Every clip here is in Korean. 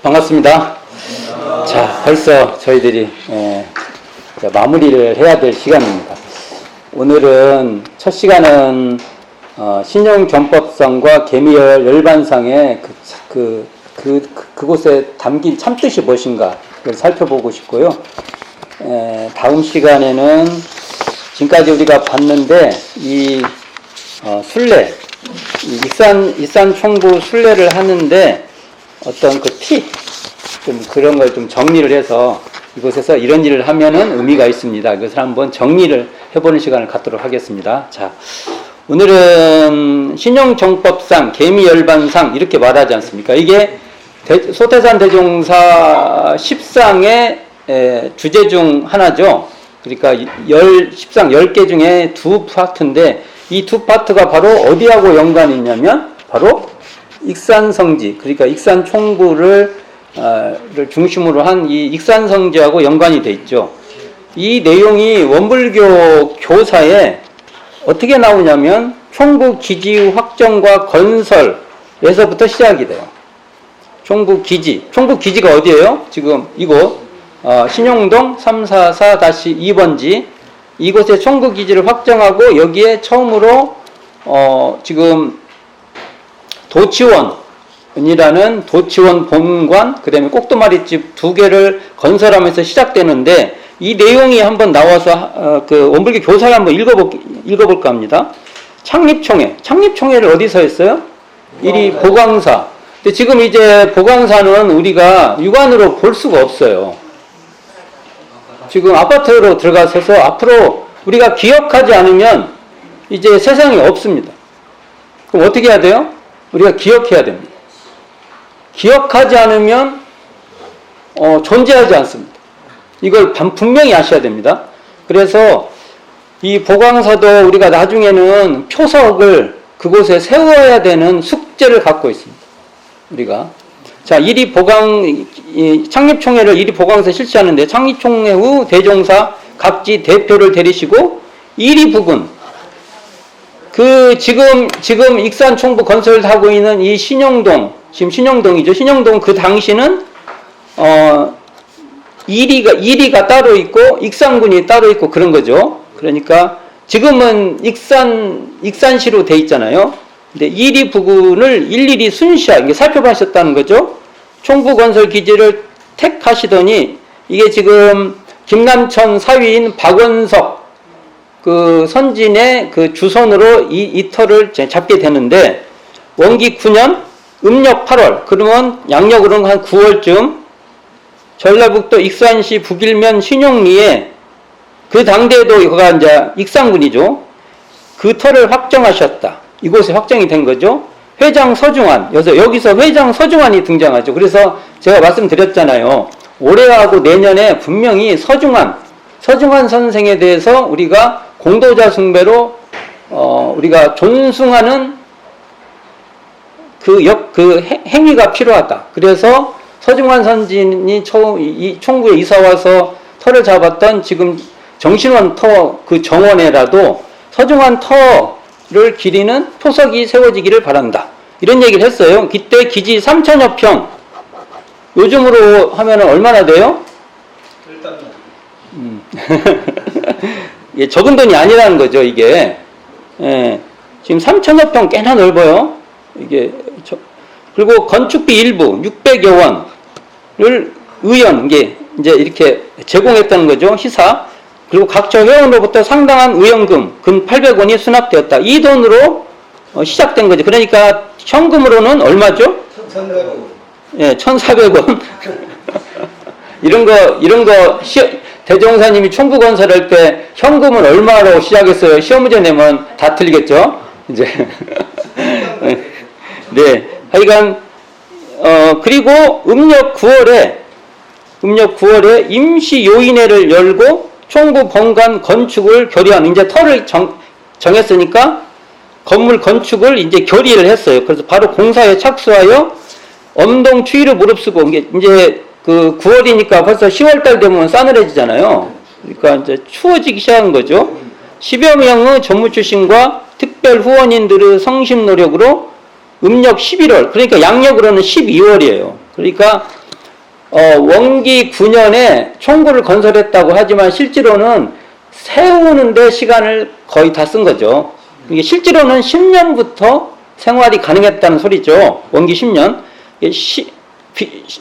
반갑습니다. 자, 벌써 저희들이 마무리를 해야 될 시간입니다. 오늘은 첫 시간은 신용정법상과 개미열 열반상의 그곳에 담긴 참뜻이 무엇인가 를 살펴보고 싶고요. 다음 시간에는 지금까지 우리가 봤는데 이 순례, 익산 총부 순례를 하는데 어떤 좀 그런 걸 좀 정리를 해서 이곳에서 이런 일을 하면은 의미가 있습니다. 그것을 한번 정리를 해보는 시간을 갖도록 하겠습니다. 자, 오늘은 신용정법상, 개미열반상 이렇게 말하지 않습니까? 이게 소태산 대종사 10상의 주제 중 하나죠. 그러니까 10상 10개 중에 두 파트인데 이 두 파트가 바로 어디하고 연관이 있냐면 바로 익산성지, 그러니까 익산총부를 중심으로 한 이 익산성지하고 연관이 돼 있죠. 이 내용이 원불교 교사에 어떻게 나오냐면 총부 기지 확정과 건설에서부터 시작이 돼요. 총부 기지가 어디예요? 지금 이곳 신용동 344-2번지 이곳에 총부 기지를 확정하고 여기에 처음으로 지금 도치원이라는 도치원 본관, 그 다음에 꼭두마리집 두 개를 건설하면서 시작되는데 이 내용이 한번 나와서 그 원불교 교사를 한번 읽어볼까 합니다. 창립총회를 어디서 했어요? 이리 보광사. 근데 지금 이제 보광사는 우리가 육안으로 볼 수가 없어요. 지금 아파트로 들어가서 앞으로 우리가 기억하지 않으면 이제 세상에 없습니다. 그럼 어떻게 해야 돼요? 우리가 기억해야 됩니다. 기억하지 않으면 존재하지 않습니다. 이걸 분명히 아셔야 됩니다. 그래서 이 보광사도 우리가 나중에는 표석을 그곳에 세워야 되는 숙제를 갖고 있습니다. 우리가. 자, 창립총회를 이리보광사에 실시하는데 창립총회 후 대종사 각지 대표를 데리시고 이리부군 지금 익산 총부 건설을 하고 있는 이 신용동, 지금 신용동이죠. 신용동 그 당시는 이리가 따로 있고 익산군이 따로 있고 그런 거죠. 그러니까 지금은 익산시로 돼 있잖아요. 근데 이리 부근을 일일이 순시하게 살펴보셨다는 거죠. 총부 건설 기지를 택하시더니 이게 지금 김남천 사위인 박원석 그 선진의 그 주선으로 이 터를 잡게 되는데 원기 9년 음력 8월 그러면 양력으로는 한 9월쯤 전라북도 익산시 북일면 신용리에 그 당대에도 이거가 이제 익산군이죠. 그 터를 확정하셨다. 이곳에 확정이 된 거죠. 회장 서중환. 여기서 회장 서중환이 등장하죠. 그래서 제가 말씀드렸잖아요. 올해하고 내년에 분명히 서중환 선생에 대해서 우리가 공도자 숭배로 우리가 존숭하는 그 행위가 필요하다. 그래서 서중환 선진이 이 총부에 이사 와서 터를 잡았던 지금 정신원 터 그 정원에라도 서중환 터를 기리는 표석이 세워지기를 바란다. 이런 얘기를 했어요. 그때 기지 3,000여 평. 요즘으로 하면은 얼마나 돼요? 예, 적은 돈이 아니라는 거죠, 이게. 예, 지금 3,000여 평 꽤나 넓어요. 그리고 건축비 일부 600여 원을 이게 이제 이렇게 제공했다는 거죠, 시사. 그리고 각처 회원으로부터 상당한 의원금, 근 800원이 수납되었다. 이 돈으로 시작된 거죠. 그러니까 현금으로는 얼마죠? 1,400원. 예, 1,400원. 이런 거 대종사님이 총부 건설할 때 현금은 얼마로 시작했어요? 시험 문제 내면 다 틀리겠죠? 이제. 네. 하여간, 그리고 음력 9월에 임시 요인회를 열고 총부 본관 건축을 결의한, 이제 터를 정했으니까 건물 건축을 이제 결의를 했어요. 그래서 바로 공사에 착수하여 엄동 추위를 무릅쓰고, 이제 그 9월이니까 벌써 10월달 되면 싸늘해지잖아요. 그러니까 이제 추워지기 시작한 거죠. 10여 명의 전무 출신과 특별 후원인들의 성심 노력으로 음력 11월, 그러니까 양력으로는 12월이에요. 그러니까 원기 9년에 총구를 건설했다고 하지만 실제로는 세우는데 시간을 거의 다 쓴 거죠. 이게 실제로는 10년부터 생활이 가능했다는 소리죠. 원기 10년.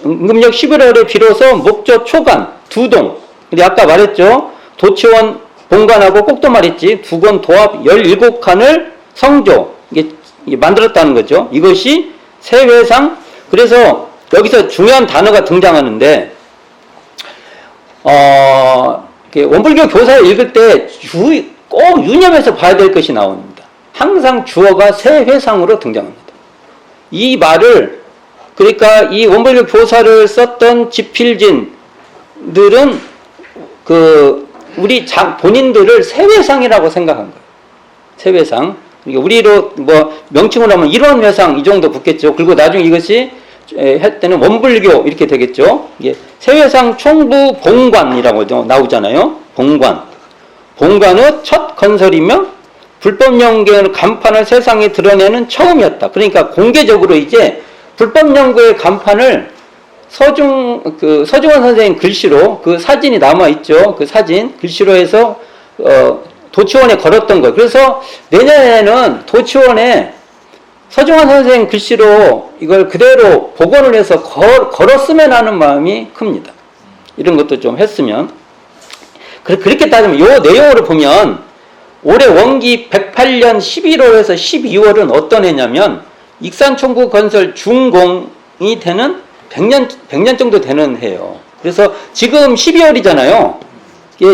응급력 11월에 비로소 목조 초간 2동. 근데 아까 말했죠. 도치원 본관하고 꼭도 말했지. 두 건 도합 17칸을 성조. 이게 만들었다는 거죠. 이것이 세회상. 그래서 여기서 중요한 단어가 등장하는데, 원불교 교사를 읽을 때 꼭 유념해서 봐야 될 것이 나옵니다. 항상 주어가 세회상으로 등장합니다. 이 말을, 그러니까 이 원불교 교사를 썼던 지필진들은 우리 본인들을 세회상이라고 생각한 거예요. 세회상. 그러니까 우리로 명칭으로 하면 일원회상 이 정도 붙겠죠. 그리고 나중에 이것이 할 때는 원불교 이렇게 되겠죠. 이게 세회상 총부 봉관이라고 나오잖아요. 봉관의 첫 건설이며 불법 연구의 간판을 세상에 드러내는 처음이었다. 그러니까 공개적으로 이제 불법 연구의 간판을 서중원 선생님 글씨로 그 사진이 남아 있죠. 그 사진 글씨로 해서 도치원에 걸었던 거예요. 그래서 내년에는 도치원에 서중원 선생님 글씨로 이걸 그대로 복원을 해서 걸었으면 하는 마음이 큽니다. 이런 것도 좀 했으면. 그렇게 따지면 이 내용으로 보면 올해 원기 108년 11월에서 12월은 어떤 해냐면 익산총구 건설 준공이 되는 100년 정도 되는 해예요. 그래서 지금 12월이잖아요.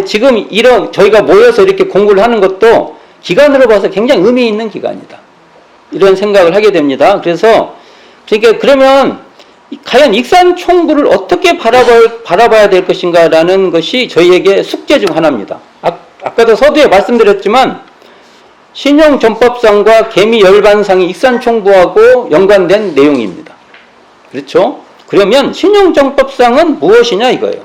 지금 저희가 모여서 이렇게 공부를 하는 것도 기간으로 봐서 굉장히 의미 있는 기간이다. 이런 생각을 하게 됩니다. 그러면 과연 익산총구를 어떻게 바라봐야 될 것인가라는 것이 저희에게 숙제 중 하나입니다. 아까도 서두에 말씀드렸지만 신용전법상과 개미열반상이 익산총구하고 연관된 내용입니다. 그렇죠? 그러면 신용전법상은 무엇이냐 이거예요.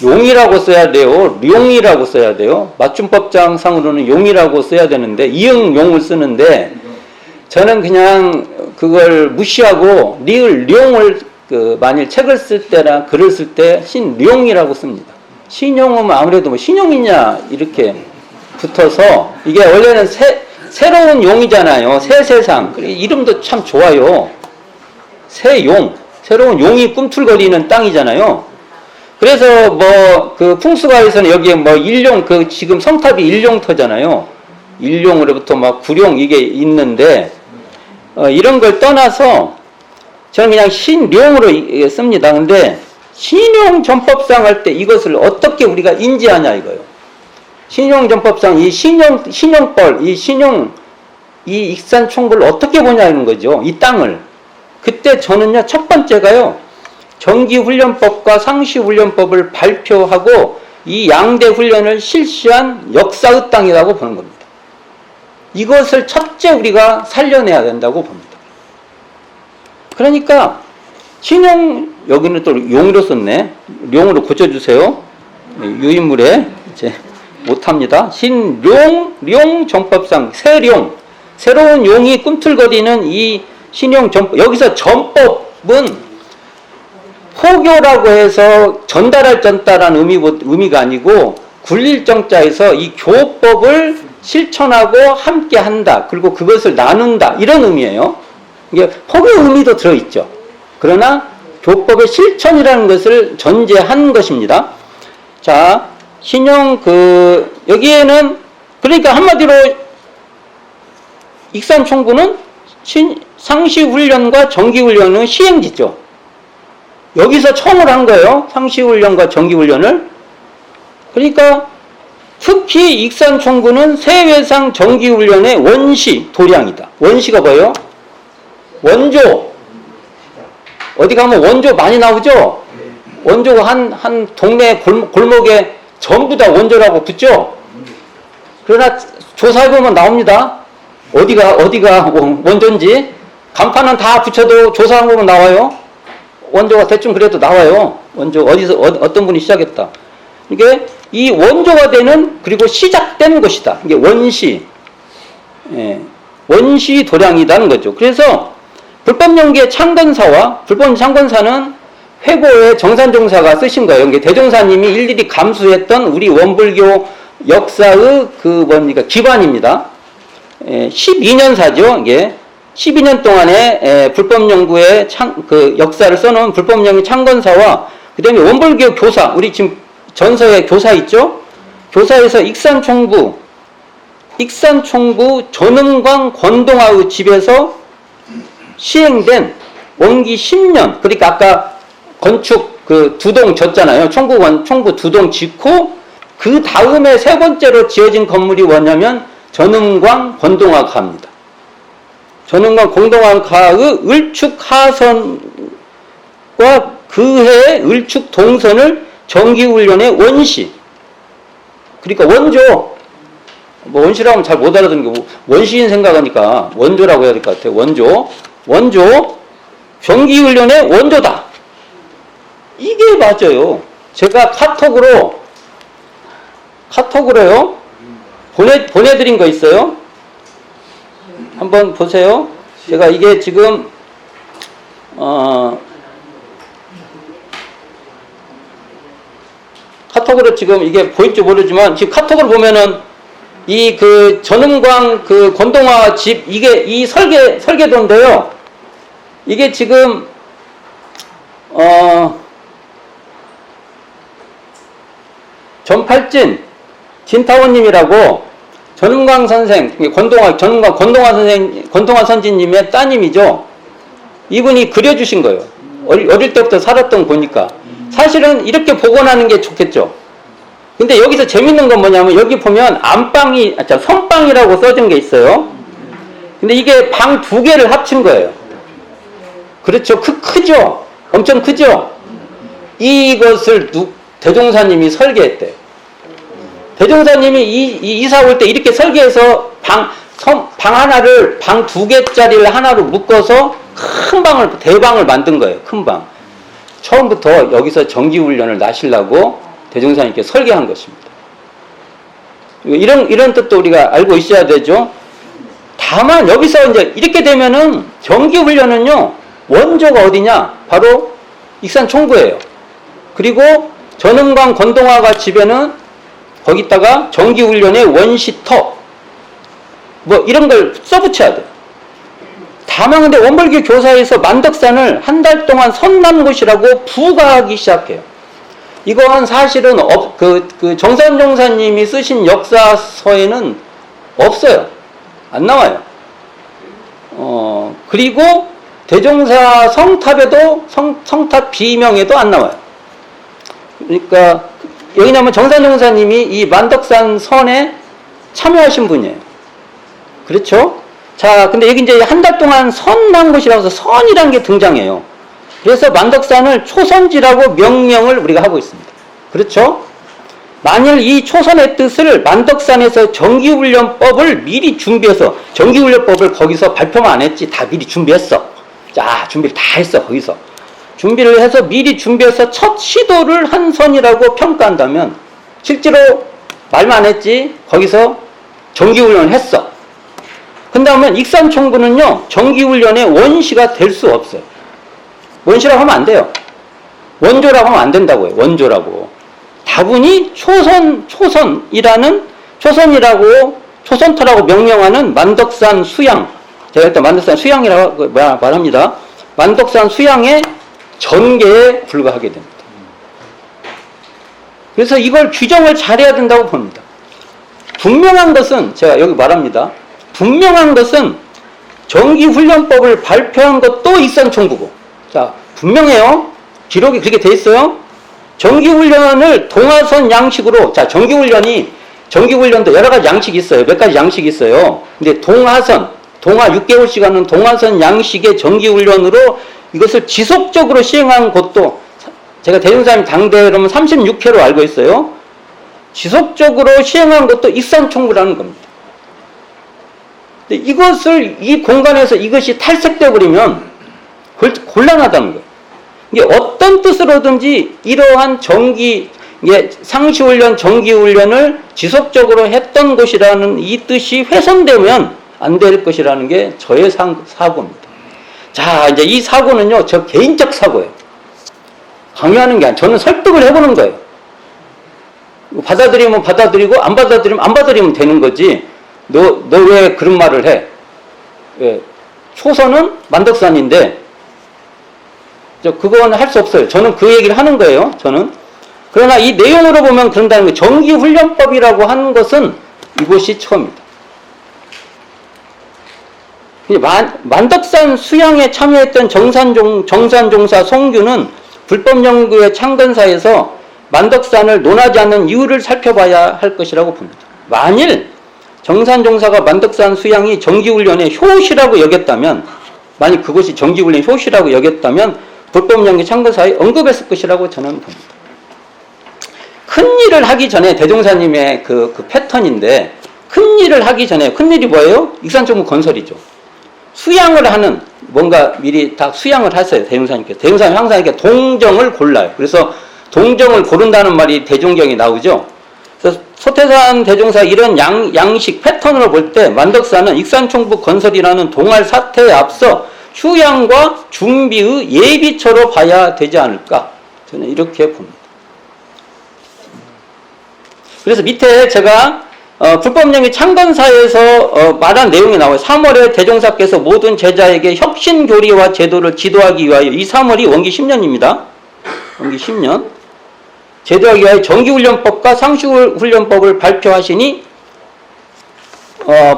용이라고 써야 돼요. 룡이라고 써야 돼요. 맞춤법상으로는 용이라고 써야 되는데 이응용을 쓰는데 저는 그냥 그걸 무시하고 룡을 만일 책을 쓸 때나 글을 쓸 때 신룡이라고 씁니다. 신용은 아무래도 신용이냐 이렇게 붙어서 이게 원래는 새로운 용이잖아요. 새 세상. 이름도 참 좋아요. 새용. 새로운 용이 꿈틀거리는 땅이잖아요. 그래서 풍수가에서는 여기에 일용, 지금 성탑이 일용터잖아요. 일용으로부터 구룡 이게 있는데, 이런 걸 떠나서 저는 그냥 신룡으로 씁니다. 근데 신용전법상 할 때 이것을 어떻게 우리가 인지하냐 이거예요. 신용전법상 이 신용벌, 이 익산총구를 어떻게 보냐는 거죠. 이 땅을. 그때 저는요, 첫 번째가요, 정기훈련법과 상시훈련법을 발표하고 이 양대 훈련을 실시한 역사의 땅이라고 보는 겁니다. 이것을 첫째 우리가 살려내야 된다고 봅니다. 그러니까 여기는 또 용으로 썼네. 용으로 고쳐주세요. 유인물에 이제 못합니다. 룡전법상 새룡, 새로운 용이 꿈틀거리는 이 신용전법. 여기서 전법은 포교라고 해서 전달한 의미가 아니고 굴릴 정자에서 이 교법을 실천하고 함께 한다. 그리고 그것을 나눈다. 이런 의미예요. 이게 포교 의미도 들어있죠. 그러나 교법의 실천이라는 것을 전제한 것입니다. 자, 여기에는 그러니까 한마디로 익산총구는 상시훈련과 정기훈련은 시행지죠. 여기서 처음으로 한 거예요. 상시훈련과 정기훈련을. 그러니까 특히 익산총구는 세회상 정기훈련의 원시 도량이다. 원시가 뭐예요? 원조. 어디 가면 원조 많이 나오죠? 원조가 한 동네 골목에 전부 다 원조라고 붙죠? 그러나 조사해보면 나옵니다. 어디가 원조인지. 간판은 다 붙여도 조사해보면 나와요. 원조가 대충 그래도 나와요. 원조 어떤 분이 시작했다. 이게 이 원조가 되는 그리고 시작된 것이다. 이게 원시 도량이라는 거죠. 그래서 불법연기의 창건사와 불법 창건사는 회고의 정산종사가 쓰신 거예요. 이게 대종사님이 일일이 감수했던 우리 원불교 역사의 기반입니다. 12년사죠. 이게 12년 동안의 불법연구의 역사를 써놓은 불법연구 창건사와 그 다음에 원불교 교사, 우리 지금 전서에 교사 있죠? 교사에서 익산총부 전흥광 권동하의 집에서 시행된 원기 10년, 그러니까 아까 건축 두동 졌잖아요. 총부 두동 짓고 그 다음에 세 번째로 지어진 건물이 뭐냐면 전흥광 권동학가입니다. 전흥광 권동학가의 을축하선과 그해의 을축동선을 정기훈련의 원시, 그러니까 원조, 뭐 원시라고 하면 잘 못 알아듣는 게 원시인 생각하니까 원조라고 해야 될 것 같아요. 원조 정기훈련의 원조다. 이게 맞아요. 제가 카톡으로요 보내드린 거 있어요. 한번 보세요. 제가 이게 지금 카톡으로 지금 이게 보일지 모르지만 지금 카톡을 보면은 이 전흥광 권동화 집, 이게 이 설계도인데요. 이게 지금 전팔진 진타원님이라고 전흥광 선생, 전흥광 권동화 선지님의 따님이죠. 이분이 그려주신 거예요. 어릴 때부터 살았던 거니까. 사실은 이렇게 복원하는 게 좋겠죠. 근데 여기서 재밌는 건 뭐냐면 여기 보면 선방이라고 써진 게 있어요. 근데 이게 방 2개를 합친 거예요. 그렇죠. 크죠? 엄청 크죠? 이것을 대종사님이 설계했대요. 대종사님이 이사 올 때 이렇게 설계해서 방 하나를, 방 2개짜리를 하나로 묶어서 큰 방을, 대방을 만든 거예요. 큰 방. 처음부터 여기서 정기훈련을 나시려고 대종사님께 설계한 것입니다. 이런 뜻도 우리가 알고 있어야 되죠. 다만 여기서 이제 이렇게 되면은 정기훈련은요, 원조가 어디냐? 바로 익산총부예요. 그리고 전흥광 권동화가 집에는 거기다가 정기훈련의 원시터, 뭐 이런 걸 써붙여야 돼요. 다만 근데 원불교 교사에서 만덕산을 한 달 동안 선난 곳이라고 부가하기 시작해요. 이건 사실은 정산종사님이 쓰신 역사서에는 없어요. 안 나와요. 그리고 대종사 성탑에도 성탑 비명에도 안 나와요. 그러니까 여기냐면 정산종사님이 이 만덕산 선에 참여하신 분이에요. 그렇죠? 자, 근데 여기 이제 한 달 동안 선난 곳이라고 해서 선이라는 게 등장해요. 그래서 만덕산을 초선지라고 명명을 우리가 하고 있습니다. 그렇죠? 만일 이 초선의 뜻을 만덕산에서 정기훈련법을 미리 준비해서, 정기훈련법을 거기서 발표만 안 했지, 다 미리 준비했어. 자, 준비를 다 했어, 거기서. 준비를 해서 미리 준비해서 첫 시도를 한 선이라고 평가한다면, 실제로 말만 안 했지, 거기서 정기훈련을 했어. 근다면 익산총부는요, 정기훈련의 원시가 될 수 없어요. 원시라고 하면 안 돼요. 원조라고 하면 안 된다고요. 원조라고. 다분히 초선이라고 초선터라고 명명하는 만덕산 수양, 제가 일단 만덕산 수양이라고 말합니다. 만덕산 수양의 전개에 불과하게 됩니다. 그래서 이걸 규정을 잘해야 된다고 봅니다. 분명한 것은, 제가 여기 말합니다. 분명한 것은 정기훈련법을 발표한 것도 익산총부고, 자, 분명해요. 기록이 그렇게 돼 있어요. 정기훈련을 동화선 양식으로, 자, 정기훈련도 여러 가지 양식이 있어요. 몇 가지 양식이 있어요. 근데 동화 6개월씩 하는 동화선 양식의 정기훈련으로 이것을 지속적으로 시행한 것도, 제가 대종사님 당대로는 36회로 알고 있어요. 지속적으로 시행한 것도 익산총부라는 겁니다. 근데 이 공간에서 이것이 탈색되어 버리면 곤란하다는 거예요. 이게 어떤 뜻으로든지 이러한 상시훈련, 정기훈련을 지속적으로 했던 것이라는 이 뜻이 훼손되면 안 될 것이라는 게 저의 사고입니다. 자, 이제 이 사고는요, 저 개인적 사고예요. 강요하는 게 아니라 저는 설득을 해보는 거예요. 받아들이면 받아들이고, 안 받아들이면 안 받아들이면 되는 거지. 너 왜 그런 말을 해? 왜? 초선은 만덕산인데, 그건 할 수 없어요. 저는 그 얘기를 하는 거예요, 저는. 그러나 이 내용으로 보면 그런다는 거예요. 정기훈련법이라고 하는 것은 이것이 처음입니다. 만덕산 수양에 참여했던 정산종사 송규는 불법연구의 창건사에서 만덕산을 논하지 않는 이유를 살펴봐야 할 것이라고 봅니다. 만일 정산종사가 만덕산 수양이 정기훈련의 효시라고 여겼다면, 만일 그것이 정기훈련의 효시라고 여겼다면 불법연구 창건사에 언급했을 것이라고 저는 봅니다. 큰 일을 하기 전에 대종사님의 그 패턴인데, 큰 일을 하기 전에, 큰 일이 뭐예요? 익산정부 건설이죠. 수양을 하는, 뭔가 미리 다 수양을 하세요, 대종사님께서. 대종사님 항상 이렇게 동정을 골라요. 그래서 동정을 고른다는 말이 대종경에 나오죠. 그래서 소태산 대종사 이런 양식 패턴으로 볼 때 만덕산은 익산총부 건설이라는 동할 사태에 앞서 휴양과 준비의 예비처로 봐야 되지 않을까, 저는 이렇게 봅니다. 그래서 밑에 제가 불법연구 창건사에서 말한 내용이 나와요. 3월에 대종사께서 모든 제자에게 혁신교리와 제도를 지도하기 위하여, 이 3월이 원기 10년입니다. 원기 10년. 제도하기 위하여 정기훈련법과 상시훈련법을 발표하시니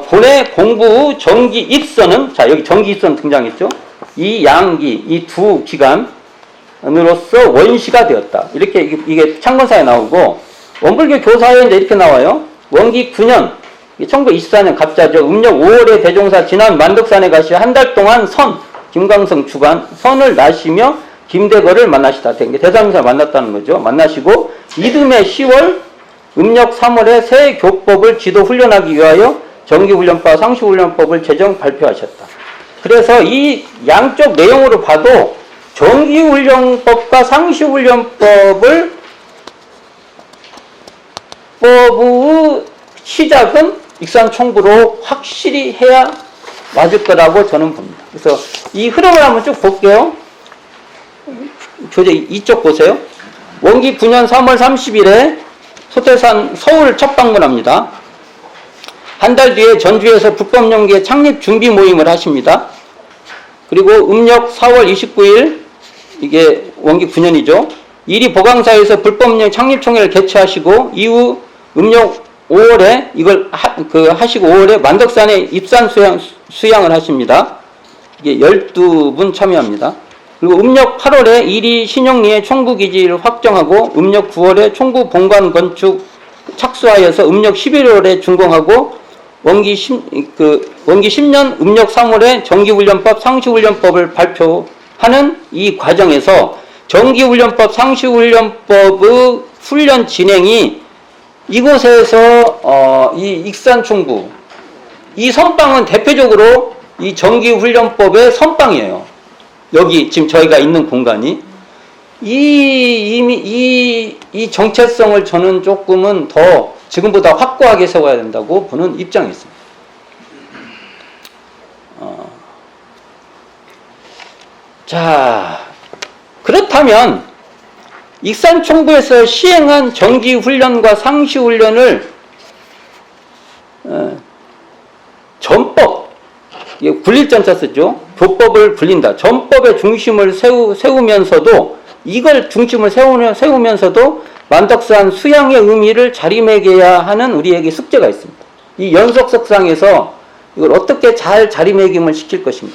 본의 공부 정기 입선은, 자 여기 정기 입선 등장했죠. 이 양기, 이 두 기관으로서 원시가 되었다. 이렇게 이게 창건사에 나오고, 원불교 교사에 이제 이렇게 나와요. 원기 9년, 1924년 갑자죠. 음력 5월에 대종사 지난 만덕산에 가시 한 달 동안 김광성 주관 선을 나시며 김대거를 만나시다. 대사님사 만났다는 거죠. 만나시고 이듬해 10월, 음력 3월에 새 교법을 지도 훈련하기 위하여 정기훈련법, 상시훈련법을 제정 발표하셨다. 그래서 이 양쪽 내용으로 봐도 정기훈련법과 상시훈련법의 시작은 익산총부로 확실히 해야 맞을 거라고 저는 봅니다. 그래서 이 흐름을 한번 쭉 볼게요. 교재 이쪽 보세요. 원기 9년 3월 30일에 소태산 서울 첫 방문합니다. 한 달 뒤에 전주에서 불법연구회 창립 준비 모임을 하십니다. 그리고 음력 4월 29일, 이게 원기 9년이죠. 이리 보강사에서 불법연구 창립총회를 개최하시고, 이후 음력 5월에 이걸 하시고 5월에 만덕산에 입산 수양을 하십니다. 이게 12분 참여합니다. 그리고 음력 8월에 이리 신용리의 총부기지를 확정하고, 음력 9월에 총부 본관 건축 착수하여서 음력 11월에 준공하고, 원기 10년 음력 3월에 정기훈련법, 상시훈련법을 발표하는 이 과정에서 정기훈련법, 상시훈련법의 훈련 진행이 이곳에서 이 익산총부, 이 선방은 대표적으로 이 정기훈련법의 선방이에요. 여기 지금 저희가 있는 공간이 이 정체성을 저는 조금은 더 지금보다 확고하게 세워야 된다고 보는 입장이 있습니다. 자, 그렇다면 익산총부에서 시행한 정기훈련과 상시훈련을 전법, 이게 굴릴전자 쓰죠. 교법을 굴린다. 전법의 중심을 세우면서도, 이걸 중심을 세우면서도 만덕산 수양의 의미를 자리매겨야 하는 우리에게 숙제가 있습니다. 이 연속석상에서 이걸 어떻게 잘 자리매김을 시킬 것인가.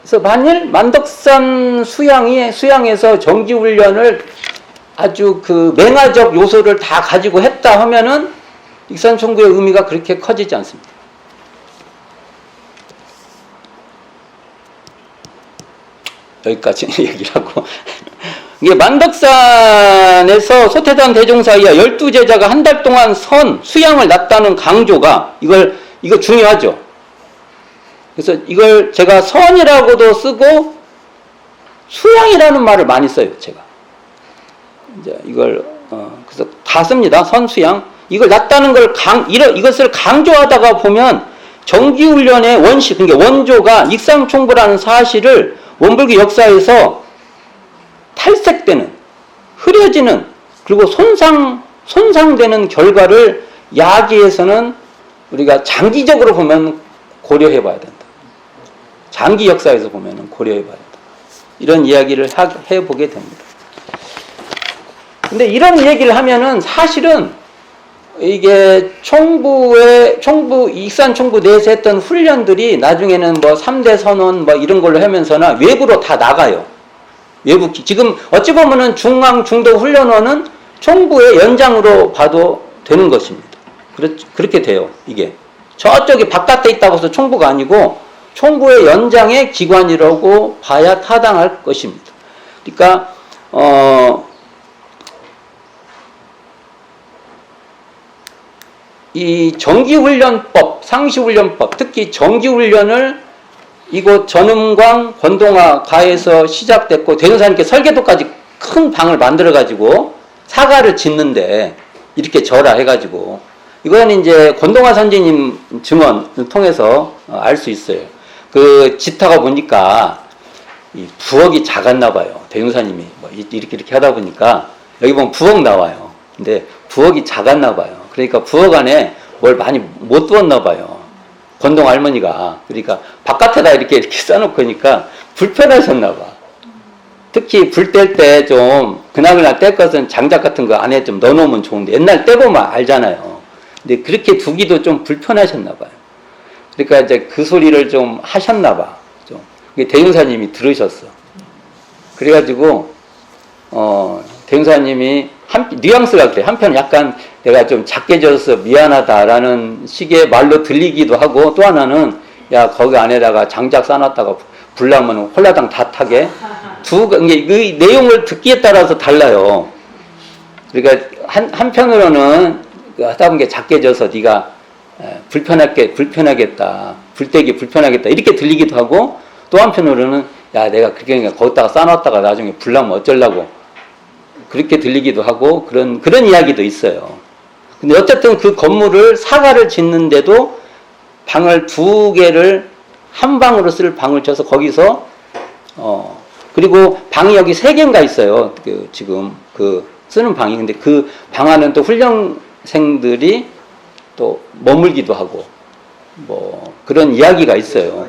그래서 만일 만덕산 수양에서 정기훈련을 아주 그 맹아적 요소를 다 가지고 했다 하면은 익산총부의 의미가 그렇게 커지지 않습니다. 여기까지 얘기를 하고. 이게 만덕산에서 소태산 대종사이와 12제자가 한 달 동안 수양을 났다는 강조가, 이거 중요하죠. 그래서 이걸 제가 선이라고도 쓰고 수양이라는 말을 많이 써요, 제가. 이제 이걸, 그래서 다 씁니다. 선수양. 이걸 났다는 걸 이것을 강조하다가 보면 정기훈련의 원시, 그러니까 원조가 익상총부라는 사실을 원불교 역사에서 탈색되는, 흐려지는, 그리고 손상되는 결과를 야기에서는 우리가 장기적으로 보면 고려해 봐야 된다. 장기 역사에서 보면 고려해 봐야 된다. 이런 이야기를 해보게 됩니다. 근데 이런 얘기를 하면은 사실은 이게 익산 총부 내에서 했던 훈련들이 나중에는 뭐 3대 선언 뭐 이런 걸로 하면서나 외부로 다 나가요. 외부, 지금 어찌 보면은 중앙 중도 훈련원은 총부의 연장으로 봐도 되는 것입니다. 그렇게 돼요, 이게. 저쪽이 바깥에 있다고 해서 총부가 아니고 총부의 연장의 기관이라고 봐야 타당할 것입니다. 그러니까, 이 정기훈련법, 상시훈련법, 특히 정기훈련을 이곳 전음광 권동화 가에서 시작됐고 대전사님께 설계도까지 큰 방을 만들어가지고 사가를 짓는데 이렇게 절하해가지고 이건 이제 권동화 선지님 증언을 통해서 알 수 있어요. 그 짓다가 보니까 이 부엌이 작았나 봐요. 대전사님이 뭐 이렇게 하다 보니까 여기 보면 부엌 나와요. 근데 부엌이 작았나 봐요. 그러니까 부엌 안에 뭘 많이 못 두었나 봐요. 권동 할머니가. 그러니까 바깥에다 이렇게 써놓고 하니까 불편하셨나 봐. 특히 불 뗄 때 좀 그날 뗄 것은 장작 같은 거 안에 좀 넣어놓으면 좋은데 옛날 떼보면 알잖아요. 근데 그렇게 두기도 좀 불편하셨나 봐요. 그러니까 이제 그 소리를 좀 하셨나 봐. 좀. 대용사님이 들으셨어. 그래가지고 대용사님이 뉘앙스가 그래. 한편 약간 내가 좀 작게 져서 미안하다라는 식의 말로 들리기도 하고 또 하나는 야 거기 안에다가 장작 싸놨다가 불 나면 홀라당 다 타게 그 내용을 듣기에 따라서 달라요. 그러니까 한편으로는 하다 보면 작게 져서 네가 불편하겠다. 불떼기 불편하겠다. 이렇게 들리기도 하고 또 한편으로는 야 내가 그렇게 거기다가 싸놨다가 나중에 불 나면 어쩌려고 그렇게 들리기도 하고 그런 이야기도 있어요. 근데 어쨌든 그 건물을 사가를 짓는데도 방을 2개를 한 방으로 쓸 방을 쳐서 거기서 그리고 방이 여기 3개인가 있어요. 지금 쓰는 방이. 근데 그 방 안은 또 훈련생들이 또 머물기도 하고 뭐 그런 이야기가 있어요.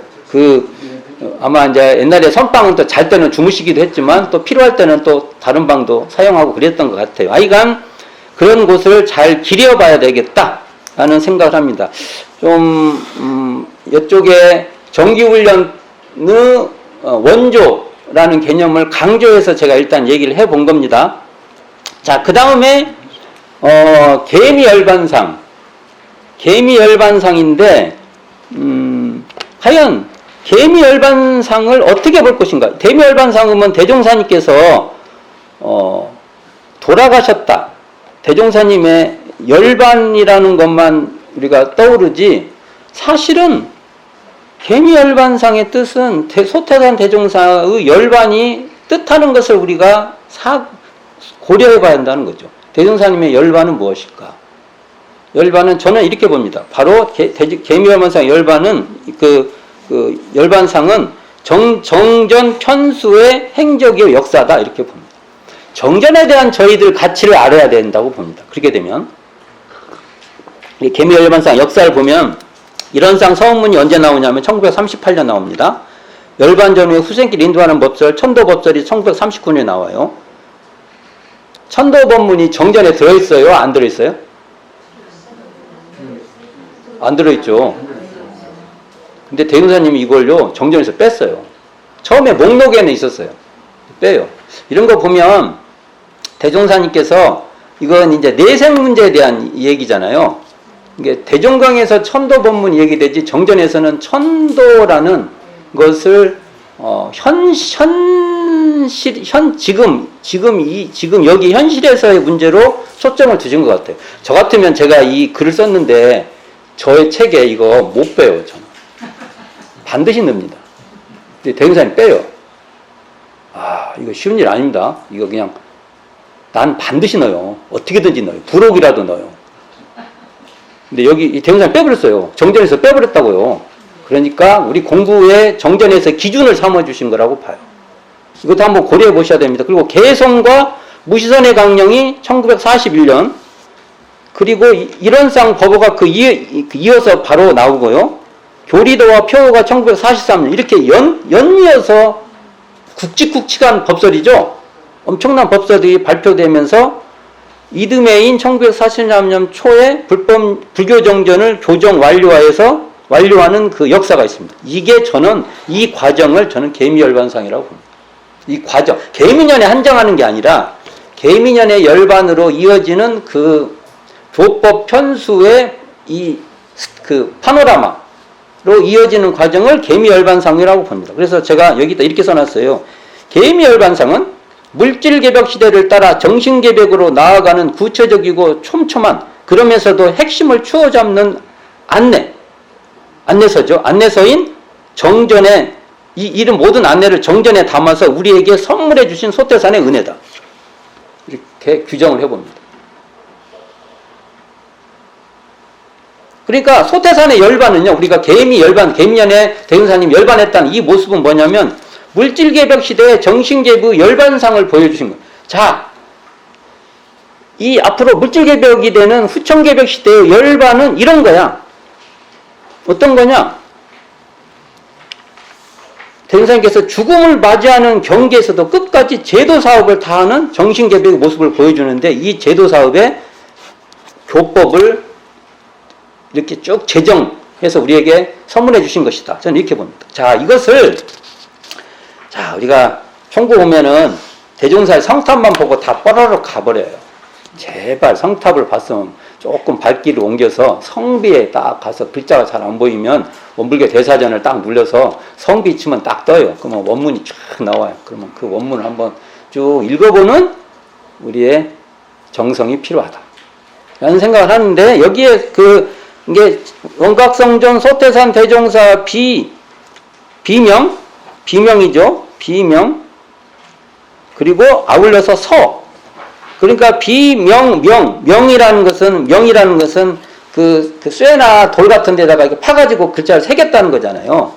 아마 이제 옛날에 선방은 또 잘 때는 주무시기도 했지만 또 필요할 때는 또 다른 방도 사용하고 그랬던 것 같아요. 하여간 그런 곳을 잘 기려봐야 되겠다라는 생각을 합니다. 좀 이쪽에 정기훈련의 원조라는 개념을 강조해서 제가 일단 얘기를 해본 겁니다. 자, 그 다음에 개미열반상인데 과연 개미열반상을 어떻게 볼 것인가? 개미열반상은 대종사님께서 돌아가셨다. 대종사님의 열반이라는 것만 우리가 떠오르지 사실은 개미열반상의 뜻은 소태산 대종사의 열반이 뜻하는 것을 우리가 고려해 봐야 한다는 거죠. 대종사님의 열반은 무엇일까? 열반은 저는 이렇게 봅니다. 바로 개미열반상 열반은 그 열반상은 정전 편수의 행적이요 역사다 이렇게 봅니다. 정전에 대한 저희들 가치를 알아야 된다고 봅니다. 그렇게 되면 개미열반상 역사를 보면 이런 상 서원문이 언제 나오냐면 1938년 나옵니다. 열반 전후에 후생길 인도하는 법설 천도법설이 1939년에 나와요. 천도법문이 정전에 들어있어요? 안 들어있어요? 안 들어있죠. 근데 대종사님이 이걸요 정전에서 뺐어요. 처음에 목록에는 있었어요. 빼요. 이런 거 보면 대종사님께서 이건 이제 내생 문제에 대한 얘기잖아요. 이게 대종강에서 천도법문 얘기되지 정전에서는 천도라는 것을 지금 여기 현실에서의 문제로 초점을 두신 것 같아요. 저 같으면 제가 이 글을 썼는데 저의 책에 이거 못 빼요. 저는 반드시 넣습니다. 근데 대종사님 빼요. 이거 쉬운 일 아닙니다. 이거 그냥 난 반드시 넣어요. 어떻게든지 넣어요. 부록이라도 넣어요. 근데 여기 이 대운상 빼버렸어요. 정전에서 빼버렸다고요. 그러니까 우리 공부의 정전에서 기준을 삼아주신 거라고 봐요. 이것도 한번 고려해 보셔야 됩니다. 그리고 개성과 무시선의 강령이 1941년, 그리고 일원상 법어가 이어서 바로 나오고요. 교리도와 표어가 1943년, 이렇게 연이어서 굵직굵직한 법설이죠. 엄청난 법설이 발표되면서 이듬해인 1943년 초에 불교 정전을 교정 완료하는 그 역사가 있습니다. 이게 이 과정을 저는 개미열반상이라고 봅니다. 이 과정, 개미년에 한정하는 게 아니라 개미년의 열반으로 이어지는 그 교법 편수의 그 파노라마로 이어지는 과정을 개미열반상이라고 봅니다. 그래서 제가 여기다 이렇게 써놨어요. 개미열반상은 물질개벽 시대를 따라 정신개벽으로 나아가는 구체적이고 촘촘한, 그러면서도 핵심을 추어잡는 안내서죠. 안내서인 정전에, 이런 모든 안내를 정전에 담아서 우리에게 선물해 주신 소태산의 은혜다. 이렇게 규정을 해봅니다. 그러니까 소태산의 열반은요, 우리가 개미년에 대운사님 열반했다는 이 모습은 뭐냐면 물질개벽 시대의 정신개부 열반상을 보여주신 거예요. 자, 이 앞으로 물질개벽이 되는 후천개벽 시대의 열반은 이런 거야. 어떤 거냐? 대운사님께서 죽음을 맞이하는 경계에서도 끝까지 제도사업을 다하는 정신개벽의 모습을 보여주는데, 이 제도사업의 교법을 이렇게 쭉 제정해서 우리에게 선물해 주신 것이다. 저는 이렇게 봅니다. 자, 이것을 우리가 총구 오면은 대종사의 성탑만 보고 다 뽀로로 가버려요. 제발 성탑을 봤으면 조금 발길을 옮겨서 성비에 딱 가서 글자가 잘 안 보이면 원불교 대사전을 딱 눌러서 성비 치면 딱 떠요. 그러면 원문이 쫙 나와요. 그러면 그 원문을 한번 쭉 읽어보는 우리의 정성이 필요하다. 라는 생각을 하는데, 여기에 이게 원각성전 소태산 대종사 비명이죠. 비명. 그리고 아울러서 서. 그러니까 명이라는 것은 그 쇠나 돌 같은 데다가 이렇게 파가지고 글자를 새겼다는 거잖아요.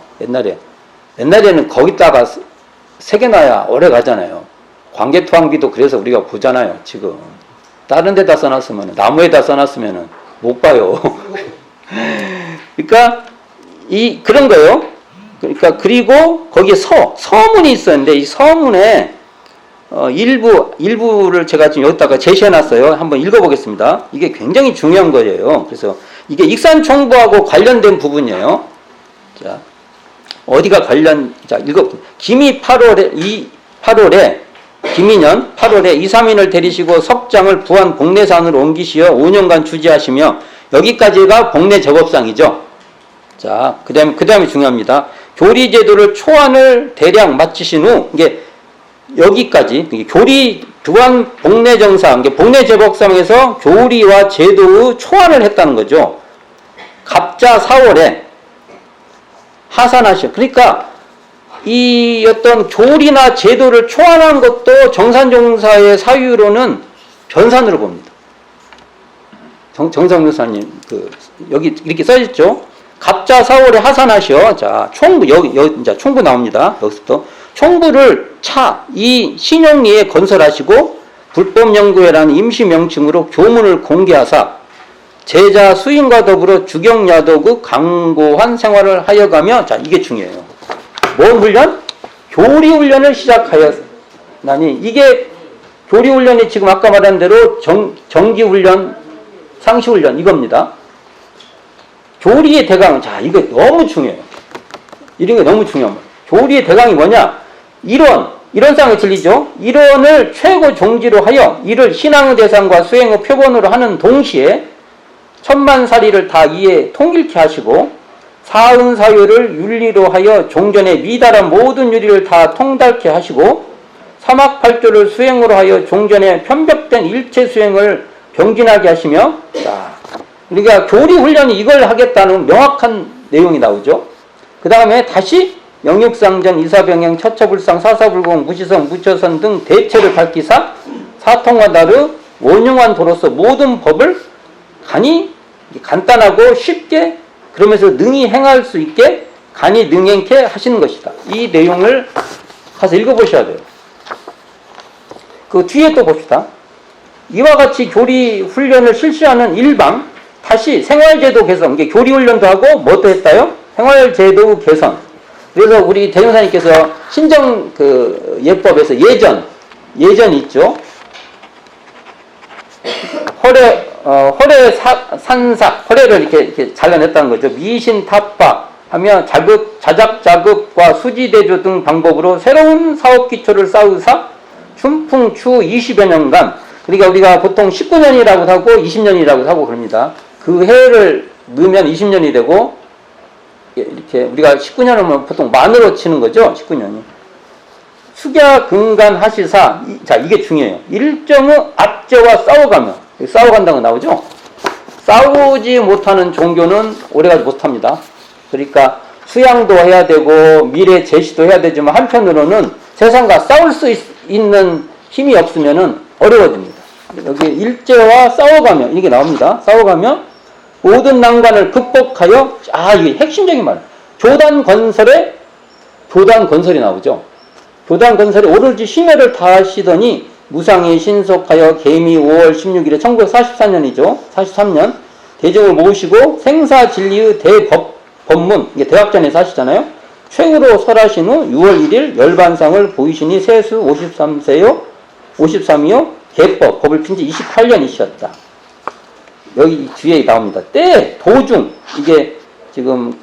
옛날에는 거기다가 새겨놔야 오래 가잖아요. 광개토항비도 그래서 우리가 보잖아요. 지금 다른 데다 써놨으면, 나무에다 써놨으면 못 봐요. 그러니까 그런 거예요. 그러니까 그리고 거기에 서문이 있었는데, 이 서문에 일부를 제가 지금 여기다가 제시해놨어요. 한번 읽어보겠습니다. 이게 굉장히 중요한 거예요. 그래서 이게 익산총부하고 관련된 부분이에요. 자, 어디가 자, 기미 8월에 기미년 8월에 2, 3인을 데리시고 석장을 부안 복례산으로 옮기시어 5년간 주지하시며, 여기까지가 복례 제법상이죠. 자, 그 다음에 중요합니다. 교리제도를 초안을 대략 마치신 후, 이게 여기까지, 부안 복례정상, 복례 제법상에서 교리와 제도의 초안을 했다는 거죠. 갑자 4월에 하산하시오. 그러니까 이 어떤 교리나 제도를 초안한 것도 정산종사의 사유로는 변산으로 봅니다. 정상교사님, 여기 이렇게 써있죠? 갑자 4월에 하산하시어. 자, 총부, 이제 총부 나옵니다. 여기서부터. 총부를 이 신용리에 건설하시고, 불법연구회라는 임시명칭으로 교문을 공개하사, 제자 수인과 더불어 주경야독의 강고한 생활을 하여가며, 자, 이게 중요해요. 뭔 훈련? 교리훈련을 시작하였나니, 이게 교리훈련이 지금 아까 말한 대로 정기훈련, 상시훈련, 이겁니다. 교리의 대강, 자, 이거 너무 중요해요. 이런 게 너무 중요합니다. 교리의 대강이 뭐냐? 이론상의 진리죠. 이론을 최고 종지로 하여 이를 신앙의 대상과 수행의 표본으로 하는 동시에 천만사리를 다 이에 통일케 하시고, 사은사유를 윤리로 하여 종전에 미달한 모든 윤리를 다 통달케 하시고, 사막팔조를 수행으로 하여 종전에 편벽된 일체 수행을 병진하게 하시며, 자, 그러니까 교리훈련이 이걸 하겠다는 명확한 내용이 나오죠. 그 다음에 다시 영육상전, 이사병행, 처처불상, 사사불공, 무시성, 무처선 등 대체를 밝히사 사통과 다르 원흉한 도로서 모든 법을 간이 간단하고 쉽게 그러면서 능히 행할 수 있게 간이 능행케 하시는 것이다. 이 내용을 가서 읽어보셔야 돼요. 그 뒤에 또 봅시다. 이와 같이 교리 훈련을 실시하는 일방, 다시 생활제도 개선, 이게 교리 훈련도 하고 뭐도 했다요? 생활제도 개선. 그래서 우리 대종사님께서 신정 그 예법에서 예전 있죠. 허례를 이렇게 잘라냈다는 거죠. 미신 타파 하며 자작자급과 수지대조 등 방법으로 새로운 사업 기초를 쌓으사 춘풍 추 20여 년간, 그러니까 우리가 보통 19년이라고 하고 20년이라고 하고 그럽니다. 그 해를 넣으면 20년이 되고, 이렇게 우리가 19년이면 보통 만으로 치는 거죠. 19년이. 축야 근간 하시사, 자 이게 중요해요. 일정의 압제와 싸워가며, 싸워간다는 거 나오죠. 싸우지 못하는 종교는 오래가지 못합니다. 그러니까 수양도 해야 되고 미래 제시도 해야 되지만 한편으로는 세상과 싸울 수 있는 힘이 없으면은 어려워집니다. 여기 일제와 싸워가며 이게 나옵니다. 싸워가며 모든 난관을 극복하여, 이게 핵심적인 말. 교단 건설이 나오죠. 교단 건설에 오로지 심혈을 다하시더니 무상히 신속하여 개미 5월 16일에 1944년이죠. 43년 대중을 모으시고 생사진리의 대법문, 이게 대학전에서 하시잖아요. 최후로 설하신 후 6월 1일 열반상을 보이시니 세수 53이요 개법, 법을 핀지 28년이셨다. 여기 뒤에 나옵니다. 때, 도중, 이게 지금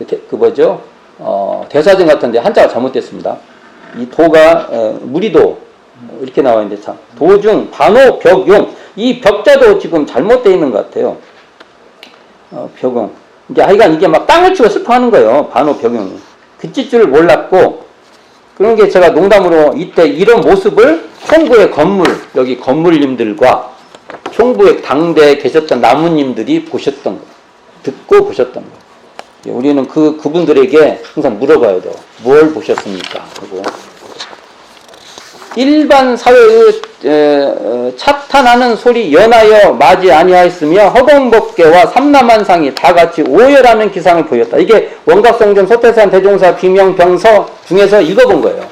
대사전 같은데 한자가 잘못됐습니다. 이 도가 무리도 이렇게 나와 있는데, 참 도중, 반호, 벽용, 이 벽자도 지금 잘못되어 있는 것 같아요. 벽용. 이제 하여간 이게 막 땅을 치고 슬퍼하는 거예요. 반호, 벽용이. 그칠 줄 몰랐고, 그런 게 제가 농담으로 이때 이런 모습을 총부의 여기 건물님들과 총부의 당대에 계셨던 나무님들이 보셨던 거, 듣고 보셨던 거. 우리는 그분들에게 항상 물어봐야 돼요. 뭘 보셨습니까? 하고. 일반 사회의 착탄하는 소리 연하여 맞이 아니하였으며 허공법계와 삼남한상이 다 같이 오열하는 기상을 보였다. 이게 원각성전 소태산 대종사 비명병서 중에서 읽어본 거예요.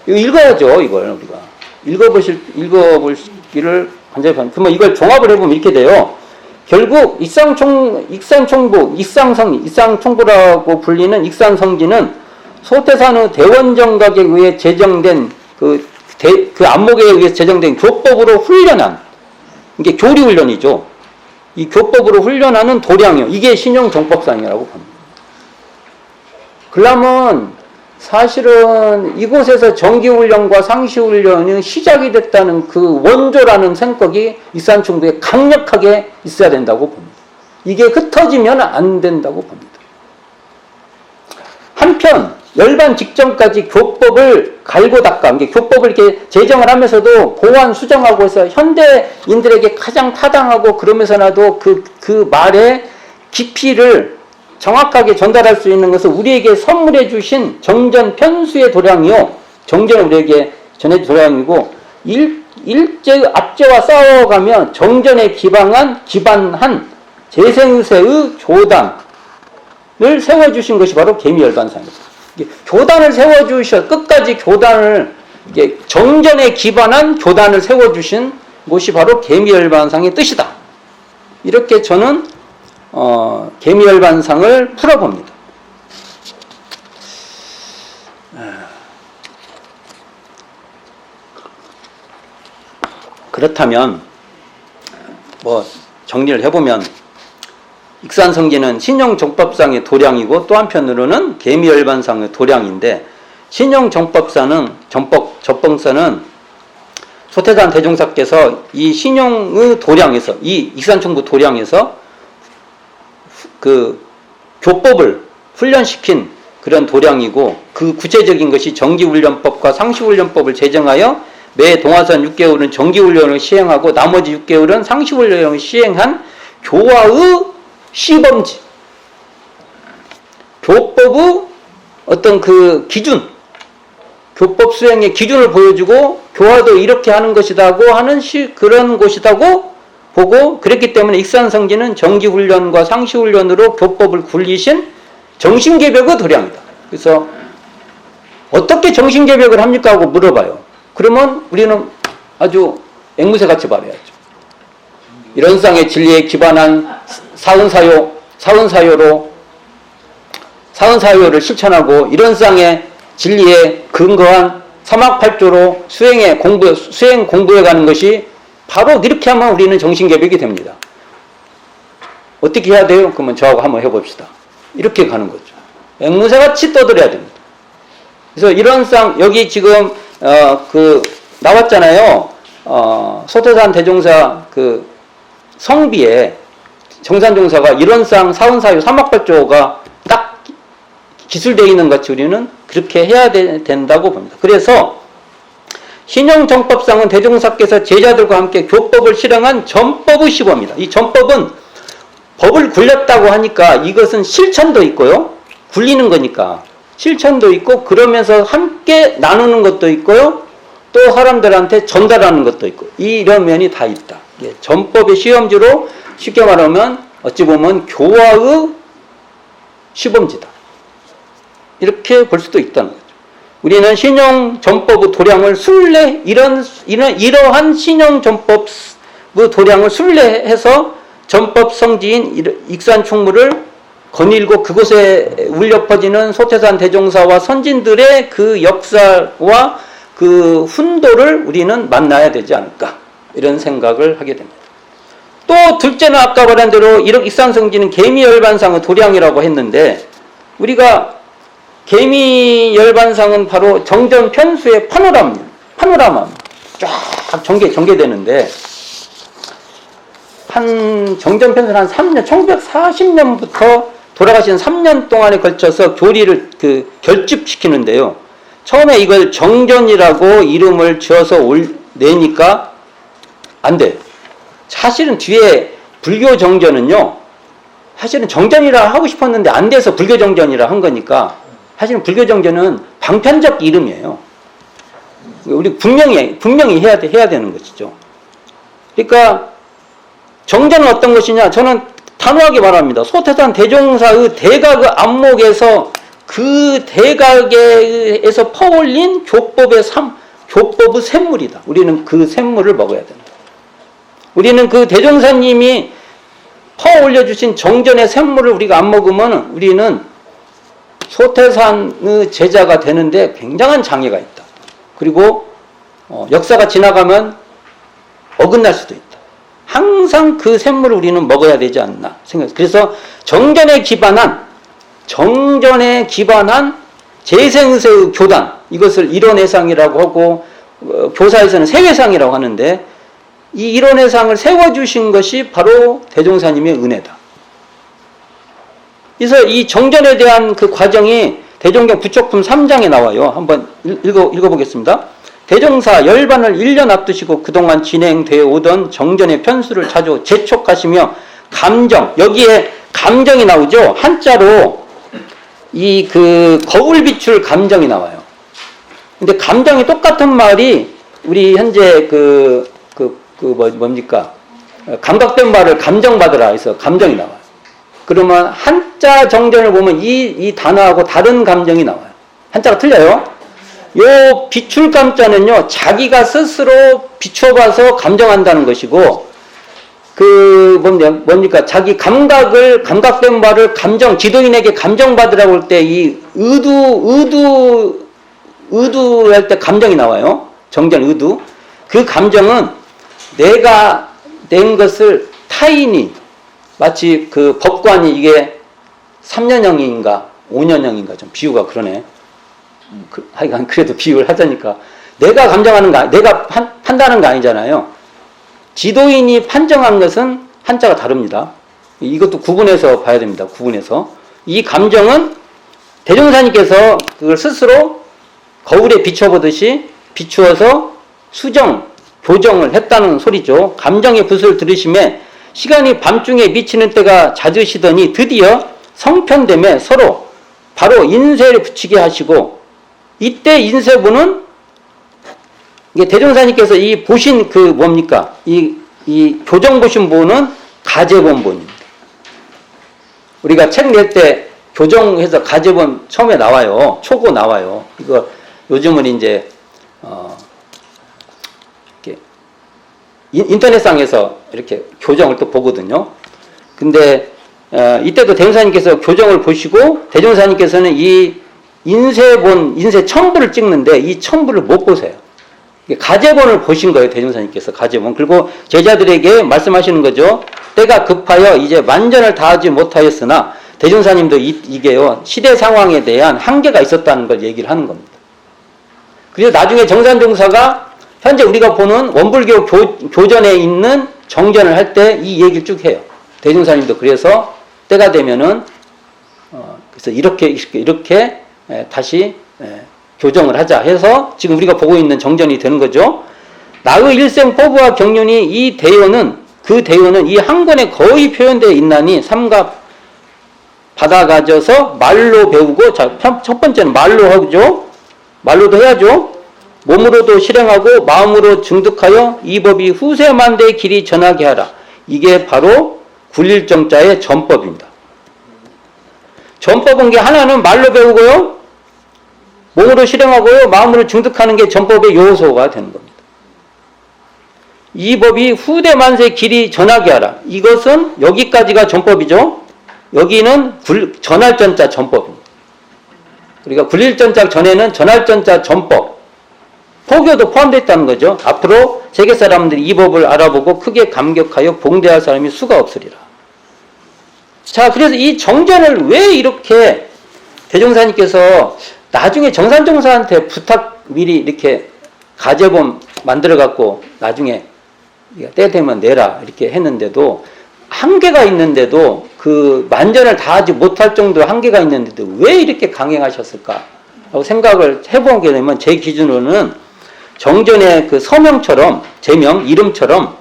이거 읽어야죠. 이걸 우리가 읽어보기를 간절히 바랍니다. 그러면 이걸 종합을 해보면 이렇게 돼요. 결국 익상총부라고 불리는 익산성지는 소태산의 대원정각에 의해 제정된 그 안목에 의해 제정된 교법으로 훈련한, 이게 교리훈련이죠. 이 교법으로 훈련하는 도량이요. 이게 신용정법상이라고 봅니다. 그러면 사실은 이곳에서 정기훈련과 상시훈련이 시작이 됐다는 그 원조라는 생각이 익산총부에 강력하게 있어야 된다고 봅니다. 이게 흩어지면 안 된다고 봅니다. 한편 열반 직전까지 교법을 갈고 닦아, 이게 교법을 이렇게 제정을 하면서도 보완 수정하고 해서 현대인들에게 가장 타당하고 그러면서라도 그 말의 깊이를 정확하게 전달할 수 있는 것을 우리에게 선물해 주신 정전 편수의 도량이요. 정전을 우리에게 전해준 도량이고, 일제의 압제와 싸워가며 정전에 기반한 재생세의 조단을 세워주신 것이 바로 개미열반상입니다. 교단을 세워주셔, 끝까지 교단을, 정전에 기반한 교단을 세워주신 것이 바로 개미열반상의 뜻이다. 이렇게 저는 개미열반상을 풀어봅니다. 그렇다면 정리를 해보면 익산성지는 신용정법상의 도량이고 또 한편으로는 개미열반상의 도량인데, 신용정법사는 접봉사는 소태산 대종사께서 이 신용의 도량에서, 이 익산총부 도량에서 그 교법을 훈련시킨 그런 도량이고, 그 구체적인 것이 정기훈련법과 상시훈련법을 제정하여 매 동화선 6개월은 정기훈련을 시행하고 나머지 6개월은 상시훈련을 시행한 교화의 시범지, 교법의 어떤 그 기준, 교법 수행의 기준을 보여주고 교화도 이렇게 하는 것이다고 하는 그런 곳이다고 보고 그랬기 때문에 익산성지는 정기훈련과 상시훈련으로 교법을 굴리신 정신개벽의 도량이다. 그래서 어떻게 정신개벽을 합니까? 하고 물어봐요. 그러면 우리는 아주 앵무새같이 말해야죠. 이런 쌍의 진리에 기반한 사은사요를 실천하고 이런 쌍의 진리에 근거한 삼학팔조로 수행 공부해 가는 것이 바로 이렇게 하면 우리는 정신개벽이 됩니다. 어떻게 해야 돼요? 그러면 저하고 한번 해봅시다. 이렇게 가는 거죠. 앵무새같이 떠들어야 됩니다. 그래서 이런 쌍 여기 지금 나왔잖아요. 소태산 대종사 그 성비에 정산종사가 이런 쌍 사은사유 삼학팔조가 딱 기술되어 있는 것 같이 우리는 그렇게 해야 된다고 봅니다. 그래서 신용정법상은 대종사께서 제자들과 함께 교법을 실행한 전법의 시범입니다. 이 전법은 법을 굴렸다고 하니까 이것은 실천도 있고요. 굴리는 거니까 실천도 있고 그러면서 함께 나누는 것도 있고요. 또 사람들한테 전달하는 것도 있고 이런 면이 다 있다. 전법의 시험지로 쉽게 말하면 어찌 보면 교화의 시범지다. 이렇게 볼 수도 있다는 거죠. 우리는 신용전법의 도량을 이러한 신용전법의 도량을 순례해서 전법 성지인 익산충무를 거닐고 그곳에 울려 퍼지는 소태산 대종사와 선진들의 그 역사와 그 훈도를 우리는 만나야 되지 않을까 이런 생각을 하게 됩니다. 또 둘째는 아까 말한 대로 익산성지는 개미열반상의 도량이라고 했는데 우리가 개미열반상은 바로 정전 편수의 파노라마 쫙 전개되는데 정전 편수는 한 3년 1940년부터 돌아가신 3년 동안에 걸쳐서 교리를 결집시키는데요. 처음에 이걸 정전이라고 이름을 지어서 내니까 안 돼요. 사실은 뒤에 불교 정전은요. 사실은 정전이라 하고 싶었는데 안 돼서 불교 정전이라 한 거니까 사실은 불교 정전은 방편적 이름이에요. 우리 분명히 해야 되는 것이죠. 그러니까 정전은 어떤 것이냐? 저는 단호하게 말합니다. 소태산 대종사의 대각의 안목에서 그 대각에서 퍼올린 교법의 샘물이다. 우리는 그 샘물을 먹어야 된다. 우리는 그 대종사님이 퍼올려주신 정전의 샘물을 우리가 안 먹으면 우리는 소태산의 제자가 되는데 굉장한 장애가 있다. 그리고 역사가 지나가면 어긋날 수도 있다. 항상 그 샘물을 우리는 먹어야 되지 않나 생각해요. 그래서 정전에 기반한 재생세의 교단, 이것을 일원회상이라고 하고 교사에서는 세회상이라고 하는데 이 일원회상을 세워주신 것이 바로 대종사님의 은혜다. 그래서 이 정전에 대한 그 과정이 대종경 부촉품 3장에 나와요. 한번 읽어보겠습니다. 대종사 열반을 1년 앞두시고 그동안 진행되어 오던 정전의 편수를 자주 재촉하시며 여기에 감정이 나오죠. 한자로 거울 비출 감정이 나와요. 근데 감정이 똑같은 말이 우리 현재 뭡니까? 감각된 말을 감정받으라 해서 감정이 나와요. 그러면 한자 정전을 보면 이 단어하고 다른 감정이 나와요. 한자가 틀려요. 요 비출감자는요, 자기가 스스로 비춰봐서 감정한다는 것이고, 뭡니까? 자기 감각된 바를 지도인에게 감정받으라고 할 때 이 의두할 때 감정이 나와요. 정전 의두. 그 감정은 내가 낸 것을 타인이, 마치 그 법관이 이게 3년형인가 5년형인가 좀 비유가 그러네. 하여간 그래도 비유를 하자니까 내가 감정하는 거 내가 판단하는 거 아니잖아요. 지도인이 판정한 것은 한자가 다릅니다. 이것도 구분해서 봐야 됩니다. 구분해서 이 감정은 대종사님께서 그걸 스스로 거울에 비춰보듯이 비추어서 교정을 했다는 소리죠. 감정의 붓을 들으심에 시간이 밤중에 미치는 때가 잦으시더니 드디어 성편됨에 서로 바로 인쇄를 붙이게 하시고, 이때 인쇄부는 대종사님께서 이 보신 뭡니까? 이 이 교정 보신 분은 가제본본입니다. 우리가 책 낼 때 교정해서 가제본 처음에 나와요. 초고 나와요. 이거 요즘은 이제 이렇게 인터넷상에서 이렇게 교정을 또 보거든요. 근데 이때도 대종사님께서 교정을 보시고 대종사님께서는 이 인쇄 첨부를 찍는데 이 첨부를 못 보세요. 가제본을 보신 거예요, 대종사님께서. 가제본. 그리고 제자들에게 말씀하시는 거죠. 때가 급하여 이제 만전을 다하지 못하였으나, 대종사님도 이게요, 시대 상황에 대한 한계가 있었다는 걸 얘기를 하는 겁니다. 그래서 나중에 정산종사가 현재 우리가 보는 원불교 교전에 있는 정전을 할 때 이 얘기를 쭉 해요. 대종사님도 그래서 때가 되면은 그래서 이렇게 다시 교정을 하자 해서 지금 우리가 보고 있는 정전이 되는 거죠. 나의 일생 포부와 경륜이 이 대요는, 그 대요는 이 한 권에 거의 표현되어 있나니 삼갑 받아가져서 말로 배우고, 자, 첫 번째는 말로 하죠. 말로도 해야죠. 몸으로도 실행하고 마음으로 증득하여 이 법이 후세만대의 길이 전하게 하라. 이게 바로 굴릴정자의 전법입니다. 전법은 게 하나는 말로 배우고요, 몸으로 실행하고요, 마음으로 증득하는 게 전법의 요소가 되는 겁니다. 이 법이 후대만세 길이 전하게 하라. 이것은 여기까지가 전법이죠. 여기는 전할전자 전법입니다. 그러니까 굴릴전자 전에는 전할전자 전법, 포교도 포함되어 있다는 거죠. 앞으로 세계 사람들이 이 법을 알아보고 크게 감격하여 봉대할 사람이 수가 없으리라. 자, 그래서 이 정전을 왜 이렇게 대종사님께서 나중에 정산종사한테 부탁 미리 이렇게 가제본 만들어갖고 나중에 때 되면 내라 이렇게 했는데도, 한계가 있는데도, 그 만전을 다하지 못할 정도의 한계가 있는데도 왜 이렇게 강행하셨을까 하고 생각을 해보게 되면, 제 기준으로는 정전의 그 서명처럼, 제명, 이름처럼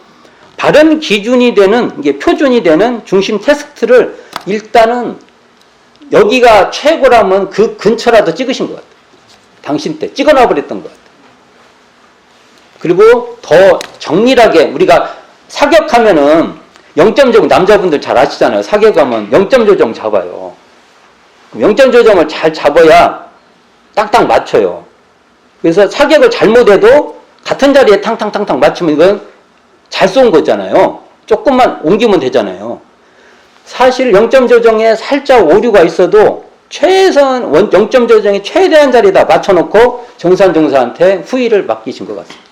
바른 기준이 되는, 이게 표준이 되는 중심 테스트를 일단은 여기가 최고라면 그 근처라도 찍으신 것 같아요. 당신 때 찍어놔 버렸던 것 같아요. 그리고 더 정밀하게, 우리가 사격하면은 0점 조정, 남자분들 잘 아시잖아요. 사격하면 0점 조정 잡아요. 0점 조정을 잘 잡아야 딱딱 맞춰요. 그래서 사격을 잘못해도 같은 자리에 탕탕탕탕 맞추면 이건 잘 쏜 거잖아요. 조금만 옮기면 되잖아요. 사실 0점 조정에 살짝 오류가 있어도 최선 0점 조정의 최대한 자리에다 맞춰놓고 정산종사한테 후위를 맡기신 것 같습니다.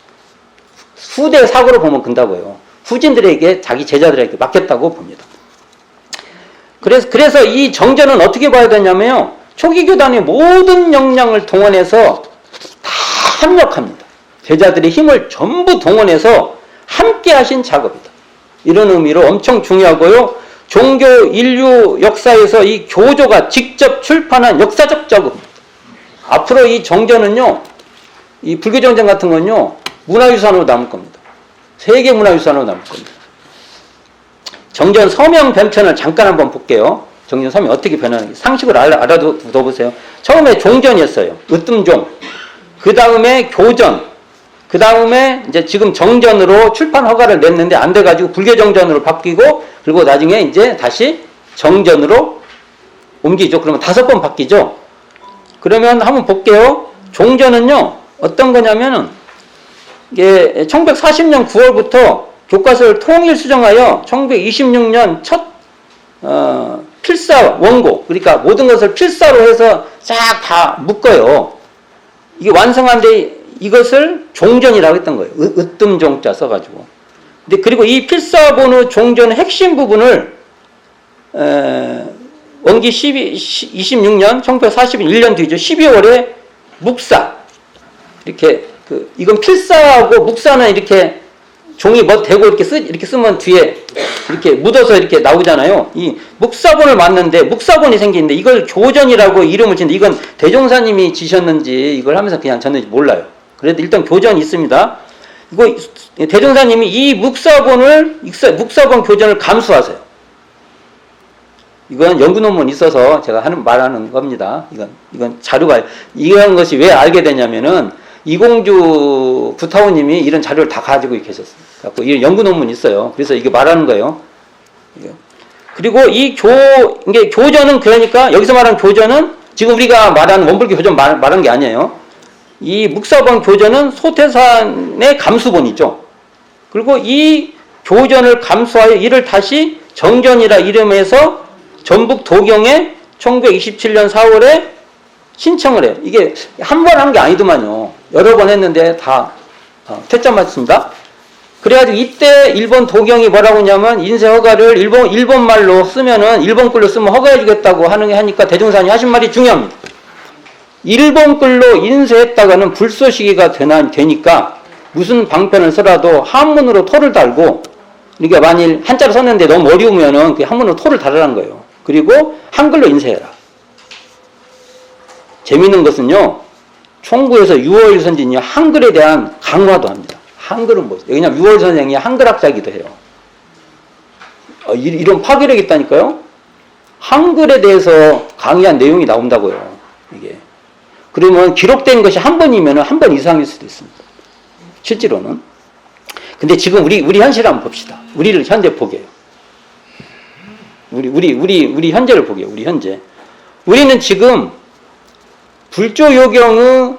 후대 사고로 보면 근다고요. 후진들에게, 자기 제자들에게 맡겼다고 봅니다. 그래서 이 정전은 어떻게 봐야 되냐면요, 초기 교단의 모든 역량을 동원해서 다 합력합니다. 제자들의 힘을 전부 동원해서 함께 하신 작업이다. 이런 의미로 엄청 중요하고요. 종교 인류 역사에서 이 교조가 직접 출판한 역사적 작업입니다. 앞으로 이 정전은요, 이 불교 정전 같은 건요, 문화유산으로 남을 겁니다. 세계 문화유산으로 남을 겁니다. 정전 서명 변천을 잠깐 한번 볼게요. 정전 서명 어떻게 변하는지 상식을 알아둬 보세요. 처음에 종전이었어요. 으뜸종. 그 다음에 교전. 그 다음에 이제 지금 정전으로 출판 허가를 냈는데 안 돼가지고 불교 정전으로 바뀌고, 그리고 나중에 이제 다시 정전으로 옮기죠. 그러면 5번 바뀌죠. 그러면 한번 볼게요. 종전은요, 어떤 거냐면은, 이게 1940년 9월부터 교과서를 통일 수정하여 1926년 첫 필사 원고, 그러니까 모든 것을 필사로 해서 싹 다 묶어요. 이게 완성한데 이것을 종전이라고 했던 거예요. 으뜸종자 써가지고. 근데 그리고 이 필사본의 종전의 핵심 부분을 원기 26년 1941년 뒤죠. 12월에 묵사, 이렇게 이건 필사하고 묵사는 이렇게 종이 뭐 대고 이렇게 쓰면 뒤에 이렇게 묻어서 이렇게 나오잖아요. 이 묵사본을 맞는데 묵사본이 생기는데 이걸 교전이라고 이름을 지는데, 이건 대종사님이 지셨는지 이걸 하면서 그냥 졌는지 몰라요. 그래도 일단 교전이 있습니다. 이거 대종사님이 이 묵사본 교전을 감수하세요. 이건 연구 논문이 있어서 제가 말하는 겁니다. 이건 자료가, 이런 것이 왜 알게 되냐면은, 이공주 부타오님이 이런 자료를 다 가지고 계셨어요. 갖고 이런 연구 논문이 있어요. 그래서 이게 말하는 거예요. 그리고 이게 교전은 그러니까 여기서 말하는 교전은 지금 우리가 말하는 원불교 교전 말한 게 아니에요. 이 묵사본 교전은 소태산의 감수본 있죠. 그리고 이 교전을 감수하여 이를 다시 정전이라 이름해서 전북 도경에 1927년 4월에 신청을 해요. 이게 한 번 한 게 아니더만요. 여러 번 했는데 다 퇴짜 맞습니다. 그래가지고 이때 일본 도경이 뭐라고 하냐면 인쇄 허가를 일본 말로 쓰면은 일본 글로 쓰면 허가해주겠다고 하니까 대종사님 하신 말이 중요합니다. 일본 글로 인쇄했다가는 불쏘시개가 되니까 무슨 방편을 써라도 한문으로 토를 달고, 그러니까 만일 한자로 썼는데 너무 어려우면은 그 한문으로 토를 달으라는 거예요. 그리고 한글로 인쇄해라. 재미있는 것은요, 총구에서 유월 선진이 한글에 대한 강화도 합니다. 한글은 뭐죠? 왜냐면 유월 선생이 한글학자이기도 해요. 이런 파괴력이 있다니까요. 한글에 대해서 강의한 내용이 나온다고요. 이게. 그러면 기록된 것이 한 번이면 한 번 이상일 수도 있습니다. 실제로는. 근데 지금 우리 현실을 한번 봅시다. 우리를 현재 보게요. 우리 현재를 보게요. 우리 현재. 우리는 지금 불조요경의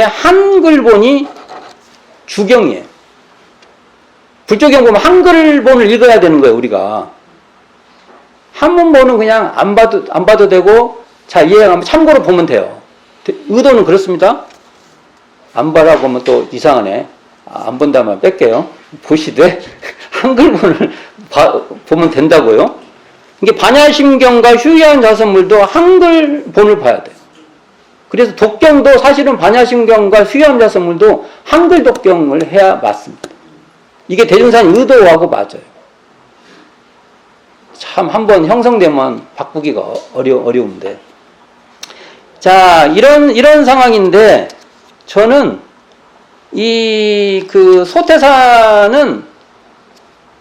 한글본이 주경이에요. 불조경 보면 한글본을 읽어야 되는 거예요, 우리가. 한문본은 그냥 안 봐도 되고, 자, 이해하면 참고로 보면 돼요. 의도는 그렇습니다. 안 봐라고 하면 또 이상하네. 안 본다면 뺄게요. 보시되, 한글본을 보면 된다고요. 이게 반야심경과 휴의한 자선물도 한글본을 봐야 돼요. 그래서 독경도 사실은 반야심경과 휴의한 자선물도 한글 독경을 해야 맞습니다. 이게 대중사님 의도하고 맞아요. 참 한번 형성되면 바꾸기가 어려운데. 자, 이런 상황인데, 저는 소태사는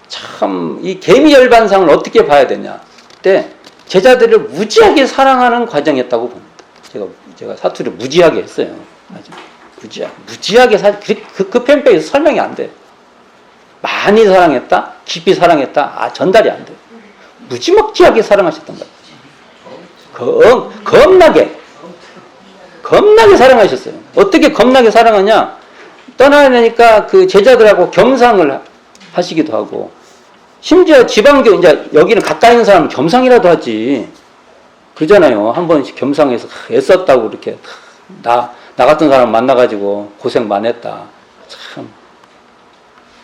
참 이 개미열반상을 어떻게 봐야 되냐. 그때 제자들을 무지하게 사랑하는 과정이었다고 봅니다. 제가 사투리를 무지하게 했어요. 무지하게 그 편백에서 설명이 안 돼. 많이 사랑했다? 깊이 사랑했다? 전달이 안 돼. 무지막지하게 사랑하셨던 거예요. 겁나게 사랑하셨어요. 어떻게 겁나게 사랑하냐? 떠나니까 그 제자들하고 겸상을 하시기도 하고, 심지어 지방교, 이제 여기는 가까이 있는 사람은 겸상이라도 하지. 그러잖아요. 한 번씩 겸상해서 애썼다고 이렇게 나 같은 사람 만나가지고 고생 많이 했다. 참.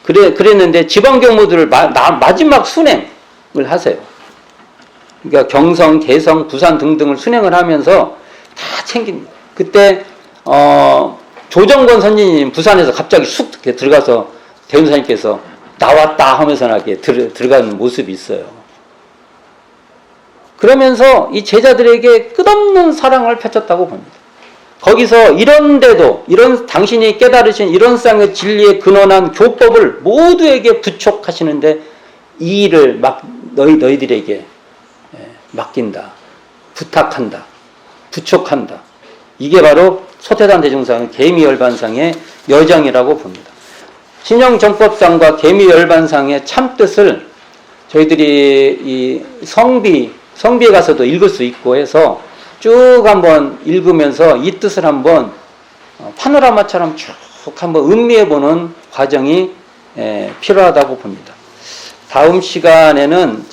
그랬는데 지방교무들을 마지막 순행을 하세요. 그러니까 경성, 개성, 부산 등등을 순행을 하면서 다 챙깁니다. 그때 조정권 선진님 부산에서 갑자기 쑥 이렇게 들어가서 대운사님께서 나왔다 하면서 이렇게 들어가는 모습이 있어요. 그러면서 이 제자들에게 끝없는 사랑을 펼쳤다고 봅니다. 거기서 이런 당신이 깨달으신 이런 쌍의 진리에 근원한 교법을 모두에게 부촉하시는데 이 일을 너희들에게 맡긴다, 부탁한다, 부촉한다. 이게 바로 소태산 대중상의 개미열반상의 여정이라고 봅니다. 신영정법상과 개미열반상의 참뜻을 저희들이 이 성비에 가서도 읽을 수 있고 해서 쭉 한번 읽으면서 이 뜻을 한번 파노라마처럼 쭉 한번 음미해보는 과정이 필요하다고 봅니다. 다음 시간에는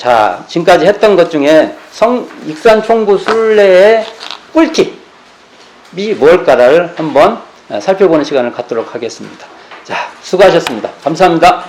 지금까지 했던 것 중에 익산총부 순례의 꿀팁이 뭘까를 한번 살펴보는 시간을 갖도록 하겠습니다. 자, 수고하셨습니다. 감사합니다.